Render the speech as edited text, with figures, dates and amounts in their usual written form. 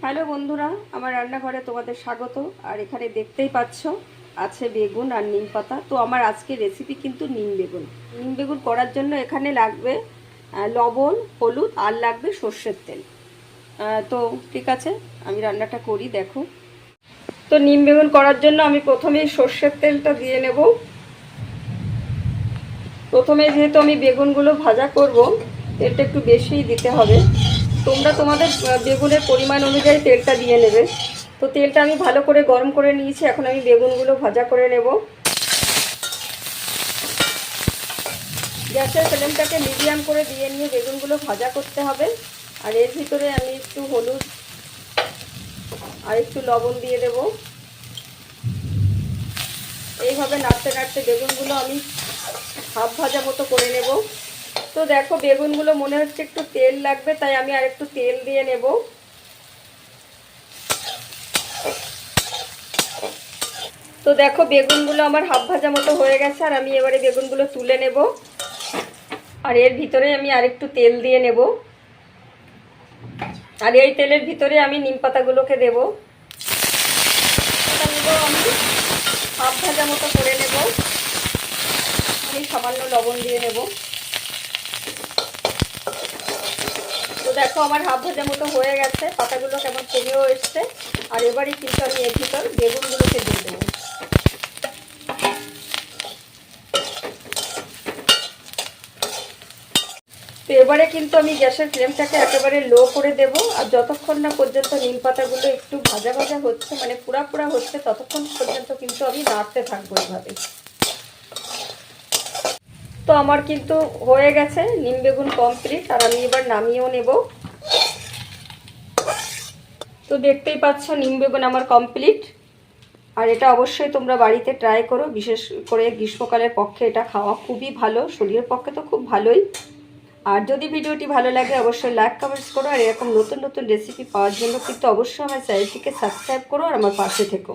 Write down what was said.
Hello বন্ধুরা, আমার রান্নাঘরে তোমাদের স্বাগত। আর এখানে দেখতেই পাচ্ছ আছে বেগুন আর নিম পাতা। তো আমার আজকের রেসিপি কিন্তু নিম বেগুন করার জন্য এখানে লাগবে লবণ, হলুদ আর লাগবে সর্ষের তেল। তো ঠিক আছে, আমি রান্নাটা করি, দেখো। তো নিম বেগুন করার জন্য আমি প্রথমেই সর্ষের তেলটা দিয়ে নেব। প্রথমে যেহেতু আমি বেগুনগুলো ভাজা করব, তেলটা একটু বেশিই দিতে হবে। তোমরা তোমাদের বেগুনের পরিমাণ অনুযায়ী তেলটা দিয়ে নেবে। তো তেলটা আমি ভালো করে গরম করে নিয়েছি, এখন আমি বেগুনগুলো ভাজা করে নেব। গ্যাসের ফ্লেমটাকে মিডিয়াম করে দিয়ে নিয়ে বেগুনগুলো ভাজা করতে হবে। আর এর ভিতরে আমি একটু হলুদ আর একটু লবণ দিয়ে দেব। এইভাবে নাড়তে নাড়তে বেগুনগুলো আমি হাফ ভাজা মতো করে নেব। তো দেখো, বেগুনগুলো মনে হচ্ছে একটু তেল লাগবে, তাই আমি আর একটু তেল দিয়ে নেব। তো দেখো, বেগুনগুলো আমার হাফ ভাজা মতো হয়ে গেছে, আর আমি এবারে বেগুনগুলো তুলে নেব। আর এর ভিতরে আমি আরেকটু তেল দিয়ে নেব। আর এই তেলের ভিতরে আমি নিম পাতাগুলোকে দেব। পাতাগুলো আমি হাফ ভাজা মতো করে নেব। আমি সামান্য লবণ দিয়ে নেব। তো দেখো, আমার হাফ ভাজা মতো হয়ে গেছে, পাতাগুলো কেমন কমেও এসছে। আর এবারে কিন্তু আমি এর ভিতর বেগুনগুলোকে দিয়ে দেবো। তো এবারে কিন্তু আমি গ্যাসের ফ্লেমটাকে একেবারে লো করে দেব। আর যতক্ষণ না পর্যন্ত নিম পাতাগুলো একটু ভাজা ভাজা হচ্ছে, মানে পুরা পুরা হচ্ছে, ততক্ষণ পর্যন্ত কিন্তু আমি নাড়তে থাকবো এইভাবে। তো আমার কিন্তু হয়ে গেছে নিম বেগুন কমপ্লিট, আর আমি এবার নামিয়েও নেব। তো দেখতেই পাচ্ছ নিম বেগুন আমার কমপ্লিট। আর এটা অবশ্যই তোমরা বাড়িতে ট্রাই করো, বিশেষ করে গ্রীষ্মকালের পক্ষে এটা খাওয়া খুবই ভালো, শরীরের পক্ষে তো খুব ভালোই। আর যদি ভিডিওটি ভালো লাগে অবশ্যই লাইক কমেন্টস করো। আর এরকম নতুন নতুন রেসিপি পাওয়ার জন্য কিন্তু অবশ্যই আমার চ্যানেলটিকে সাবস্ক্রাইব করো আর আমার পাশে থেকো।